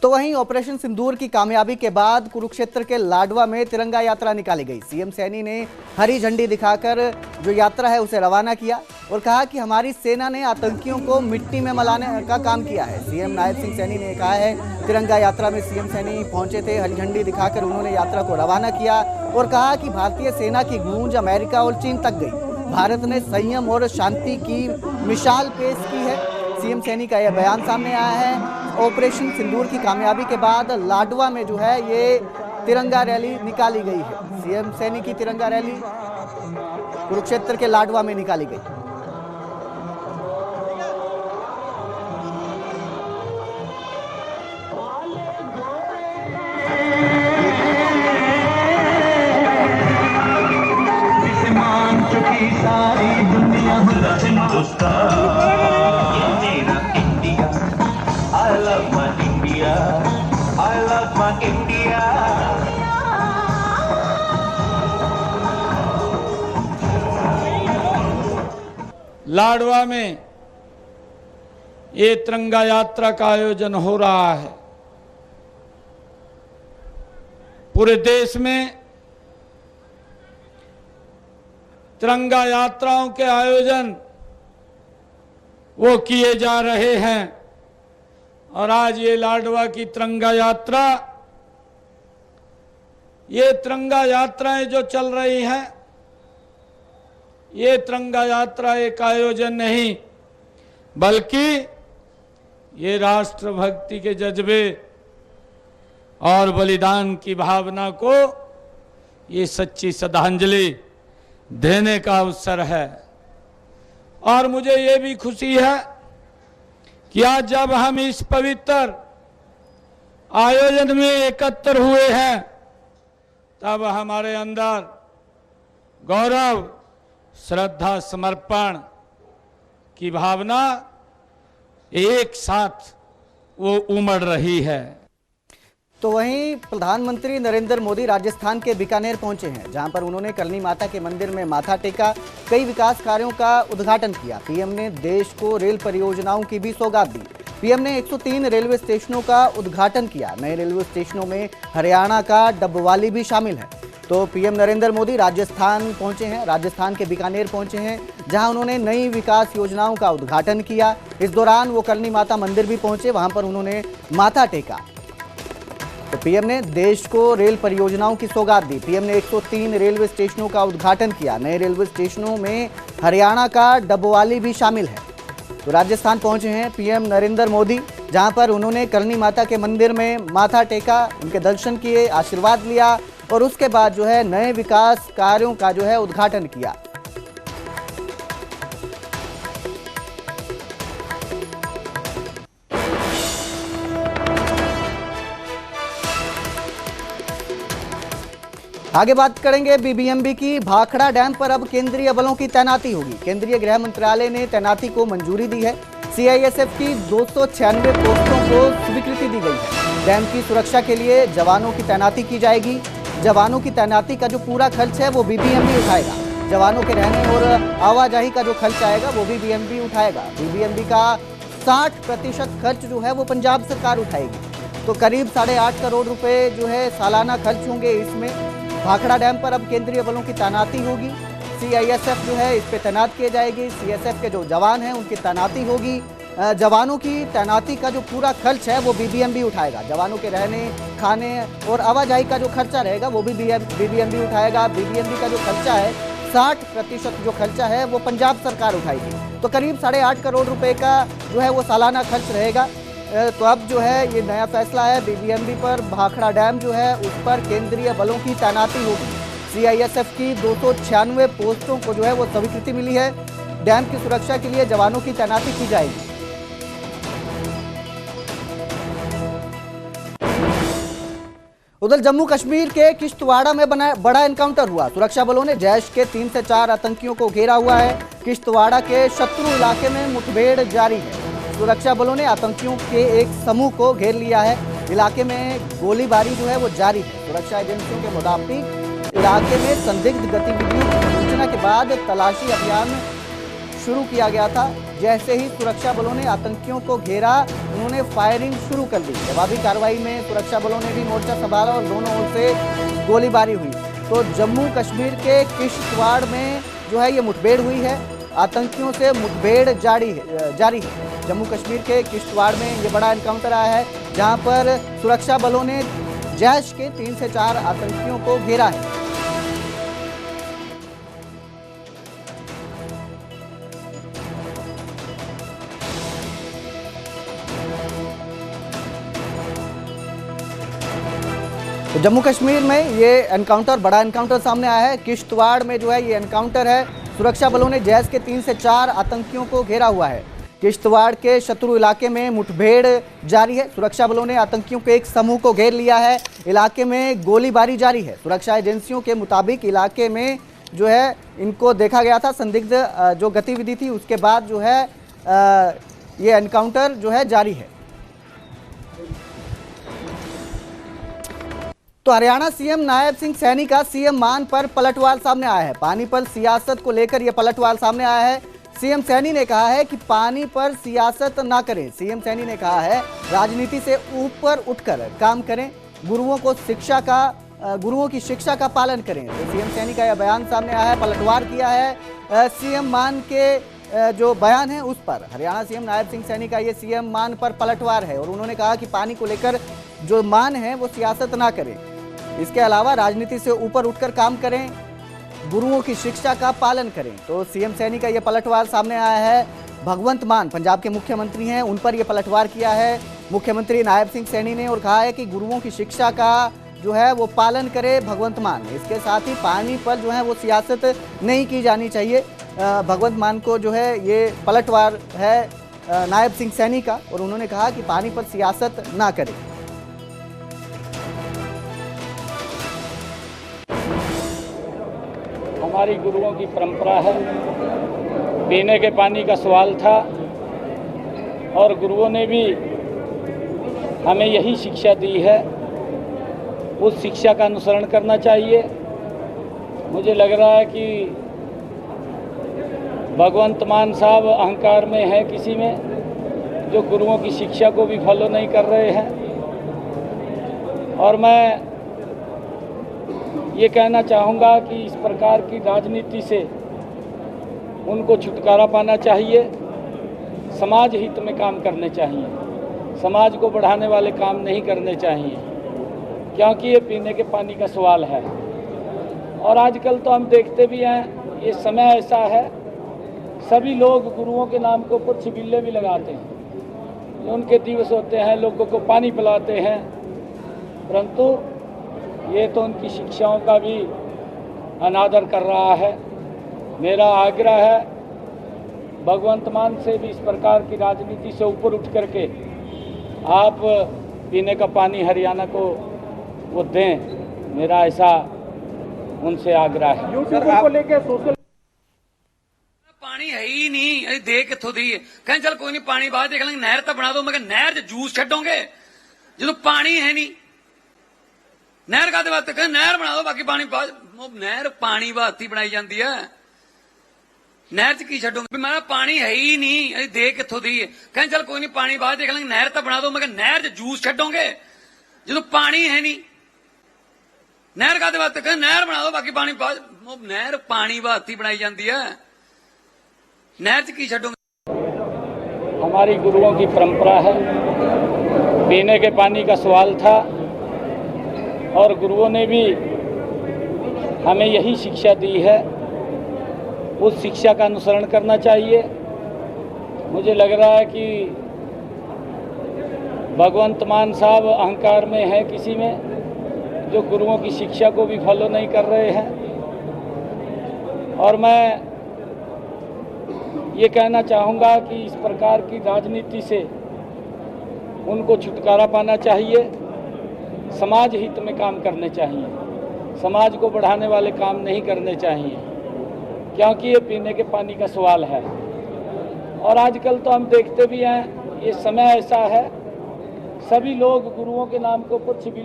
तो वहीं ऑपरेशन सिंदूर की कामयाबी के बाद कुरुक्षेत्र के लाडवा में तिरंगा यात्रा निकाली गई। सीएम सैनी ने हरी झंडी दिखाकर जो यात्रा है उसे रवाना किया और कहा कि हमारी सेना ने आतंकियों को मिट्टी में मिलाने का काम किया है। सीएम नायब सिंह सैनी ने कहा है तिरंगा यात्रा में सीएम सैनी पहुंचे थे, हरी झंडी दिखाकर उन्होंने यात्रा को रवाना किया और कहा कि भारतीय सेना की गूंज अमेरिका और चीन तक गई। भारत ने संयम और शांति की मिसाल पेश की है। सीएम सैनी का यह बयान सामने आया है। ऑपरेशन सिंदूर की कामयाबी के बाद लाडवा में जो है ये तिरंगा रैली निकाली गई है। सीएम सैनी की तिरंगा रैली कुरुक्षेत्र के लाडवा में निकाली गई। सारी दुनिया I love my India, I love my India. Ladwa में ये तिरंगा यात्रा का आयोजन हो रहा है। पूरे देश में तिरंगा यात्राओं के आयोजन वो किए जा रहे हैं और आज ये लाडवा की तिरंगा यात्रा, ये तिरंगा यात्राएं जो चल रही हैं, ये तिरंगा यात्रा एक आयोजन नहीं बल्कि ये राष्ट्रभक्ति के जज्बे और बलिदान की भावना को ये सच्ची श्रद्धांजलि देने का अवसर है। और मुझे ये भी खुशी है कि आज जब हम इस पवित्र आयोजन में एकत्र हुए हैं तब हमारे अंदर गौरव, श्रद्धा, समर्पण की भावना एक साथ वो उमड़ रही है। तो वहीं प्रधानमंत्री नरेंद्र मोदी राजस्थान के बीकानेर पहुंचे हैं, जहां पर उन्होंने करनी माता के मंदिर में माथा टेका, कई विकास कार्यों का उद्घाटन किया। पीएम ने देश को रेल परियोजनाओं की भी सौगात दी। पीएम ने 103 रेलवे स्टेशनों का उद्घाटन किया। नए रेलवे स्टेशनों में हरियाणा का डब्बवाली भी शामिल है। तो पीएम नरेंद्र मोदी राजस्थान पहुंचे हैं, राजस्थान के बीकानेर पहुंचे हैं, जहां उन्होंने नई विकास योजनाओं का उद्घाटन किया। इस दौरान वो करनी माता मंदिर भी पहुंचे, वहां पर उन्होंने माथा टेका। तो पीएम ने देश को रेल परियोजनाओं की सौगात दी। पीएम ने 103 रेलवे स्टेशनों का उद्घाटन किया। नए रेलवे स्टेशनों में हरियाणा का डब्बवाली भी शामिल है। तो राजस्थान पहुंचे हैं पीएम नरेंद्र मोदी, जहां पर उन्होंने करनी माता के मंदिर में माथा टेका, उनके दर्शन किए, आशीर्वाद लिया और उसके बाद जो है नए विकास कार्यों का जो है उद्घाटन किया। आगे बात करेंगे बीबीएमबी की। भाखड़ा डैम पर अब केंद्रीय बलों की तैनाती होगी। केंद्रीय गृह मंत्रालय ने तैनाती को मंजूरी दी है। सीआईएसएफ की 296 पोस्टों को स्वीकृति दी गई है। डैम की सुरक्षा के लिए जवानों की तैनाती की जाएगी। जवानों की तैनाती का जो पूरा खर्च है वो बीबीएमबी उठाएगा। जवानों के रहने और आवाजाही का जो खर्च आएगा वो भी बीबीएमबी उठाएगा। बीबीएमबी का 60% खर्च जो है वो पंजाब सरकार उठाएगी। तो करीब 8.5 करोड़ रुपए जो है सालाना खर्च होंगे इसमें। भाखड़ा डैम पर अब केंद्रीय बलों की तैनाती होगी। सीआईएसएफ जो है इस पे तैनात किए जाएगी। सीएसएफ के जो जवान हैं उनकी तैनाती होगी। जवानों की तैनाती का जो पूरा खर्च है वो बीबीएमबी उठाएगा। जवानों के रहने, खाने और आवाजाही का जो खर्चा रहेगा वो भी बीबीएमबी उठाएगा। बीबीएमबी का जो खर्चा है 60% जो खर्चा है वो पंजाब सरकार उठाएगी। तो करीब 8.5 करोड़ रुपए का जो है वो सालाना खर्च रहेगा। तो अब जो है ये नया फैसला है बीबीएमबी पर। भाखड़ा डैम जो है उस पर केंद्रीय बलों की तैनाती होगी। सीआईएसएफ की 296 पोस्टों को जो है वो स्वीकृति मिली है। डैम की सुरक्षा के लिए जवानों की तैनाती की जाएगी। उधर जम्मू कश्मीर के किश्तवाड़ा में बड़ा एनकाउंटर हुआ। सुरक्षा बलों ने जैश के 3 से 4 आतंकियों को घेरा हुआ है। किश्तवाड़ा के शत्रु इलाके में मुठभेड़ जारी है। सुरक्षा बलों ने आतंकियों के एक समूह को घेर लिया है। इलाके में गोलीबारी जो है वो जारी है। सुरक्षा एजेंसियों के मुताबिक इलाके में संदिग्ध गतिविधियों की सूचना के बाद तलाशी अभियान शुरू किया गया था। जैसे ही सुरक्षा बलों ने आतंकियों को घेरा, उन्होंने फायरिंग शुरू कर दी। जवाबी कार्रवाई में सुरक्षा बलों ने भी मोर्चा संभाला और दोनों ओर से गोलीबारी हुई। तो जम्मू कश्मीर के किश्तवाड़ में जो है ये मुठभेड़ हुई है, आतंकियों से मुठभेड़ जारी है। जम्मू कश्मीर के किश्तवाड़ में ये बड़ा एनकाउंटर आया है, जहां पर सुरक्षा बलों ने जैश के 3 से 4 आतंकियों को घेरा है। तो जम्मू कश्मीर में ये एनकाउंटर, बड़ा एनकाउंटर सामने आया है। किश्तवाड़ में जो है ये एनकाउंटर है। सुरक्षा बलों ने जैश के 3 से 4 आतंकियों को घेरा हुआ है। किश्तवाड़ के शत्रु इलाके में मुठभेड़ जारी है। सुरक्षा बलों ने आतंकियों के एक समूह को घेर लिया है। इलाके में गोलीबारी जारी है। सुरक्षा एजेंसियों के मुताबिक इलाके में जो है इनको देखा गया था, संदिग्ध जो गतिविधि थी, उसके बाद जो है ये एनकाउंटर जो है जारी है। तो हरियाणा सीएम नायब सिंह सैनी का सीएम मान पर पलटवार सामने आया है। पानी पर सियासत को लेकर यह पलटवार सामने आया है। सीएम सैनी ने कहा है कि पानी पर सियासत ना करें। सीएम सैनी ने कहा है राजनीति से ऊपर उठकर काम करें, गुरुओं की शिक्षा का पालन करें। तो सीएम सैनी का यह बयान सामने आया है, पलटवार किया है सीएम मान के जो बयान है उस पर। हरियाणा सीएम नायब सिंह सैनी का ये सीएम मान पर पलटवार है और उन्होंने कहा कि पानी को लेकर जो मान है वो सियासत ना करें, इसके अलावा राजनीति से ऊपर उठकर काम करें, गुरुओं की शिक्षा का पालन करें। तो सीएम सैनी का यह पलटवार सामने आया है। भगवंत मान पंजाब के मुख्यमंत्री हैं, उन पर यह पलटवार किया है मुख्यमंत्री नायब सिंह सैनी ने और कहा है कि गुरुओं की शिक्षा का जो है वो पालन करे भगवंत मान। इसके साथ ही पानी पर जो है वो सियासत नहीं की जानी चाहिए। भगवंत मान को जो है ये पलटवार है नायब सिंह सैनी का और उन्होंने कहा कि पानी पर सियासत ना करें। हमारी गुरुओं की परंपरा है, पीने के पानी का सवाल था और गुरुओं ने भी हमें यही शिक्षा दी है, उस शिक्षा का अनुसरण करना चाहिए। मुझे लग रहा है कि भगवंत मान साहब अहंकार में है किसी में, जो गुरुओं की शिक्षा को भी फॉलो नहीं कर रहे हैं। और मैं ये कहना चाहूँगा कि इस प्रकार की राजनीति से उनको छुटकारा पाना चाहिए, समाज हित में काम करने चाहिए, समाज को बढ़ाने वाले काम नहीं करने चाहिए, क्योंकि ये पीने के पानी का सवाल है। और आजकल तो हम देखते भी हैं, ये समय ऐसा है, सभी लोग गुरुओं के नाम के ऊपर छिबिल्ले भी लगाते हैं, उनके दिवस होते हैं, लोगों को पानी पिलाते हैं, परंतु ये तो उनकी शिक्षाओं का भी अनादर कर रहा है। मेरा आग्रह है भगवंत मान से भी इस प्रकार की राजनीति से ऊपर उठ करके आप पीने का पानी हरियाणा को वो दें, मेरा ऐसा उनसे आग्रह है। यूट्यूब को लेके सोशल पानी है ही नहीं, अरे दे कितों दी कहें चल कोई नहीं पानी बाद देख लेंगे, नहर तो बना दो। मैं नहर च जूस छड्डोगे जो पानी है नहीं, नहर का वास्ते कहें नहर बना दो, बाकी पानी बाद। नहर पानी वास्ते बनाई जाती है, नहर च की छड्डोगे। मैं पानी है ही नहीं, अरे दे कितों दी कहें चल कोई नहीं पानी बाद देख लेंगे, नहर तो बना दो। मैं नहर च जूस छड्डोगे जो पानी है नहीं, नहर का वास्ते कहें नहर बना दो, बाकी पानी बाद। नहर पानी वास्ते बनाई जाती है, नहर च की छड्डोगे। हमारी गुरुओं की परंपरा है, पीने के पानी का सवाल था और गुरुओं ने भी हमें यही शिक्षा दी है, उस शिक्षा का अनुसरण करना चाहिए। मुझे लग रहा है कि भगवंत मान साहब अहंकार में है किसी में, जो गुरुओं की शिक्षा को भी फॉलो नहीं कर रहे हैं। और मैं ये कहना चाहूँगा कि इस प्रकार की राजनीति से उनको छुटकारा पाना चाहिए, समाज हित में काम करने चाहिए, समाज को बढ़ाने वाले काम नहीं करने चाहिए, क्योंकि ये पीने के पानी का सवाल है। और आजकल तो हम देखते भी हैं, ये समय ऐसा है, सभी लोग गुरुओं के नाम के ऊपर छिबिल्ले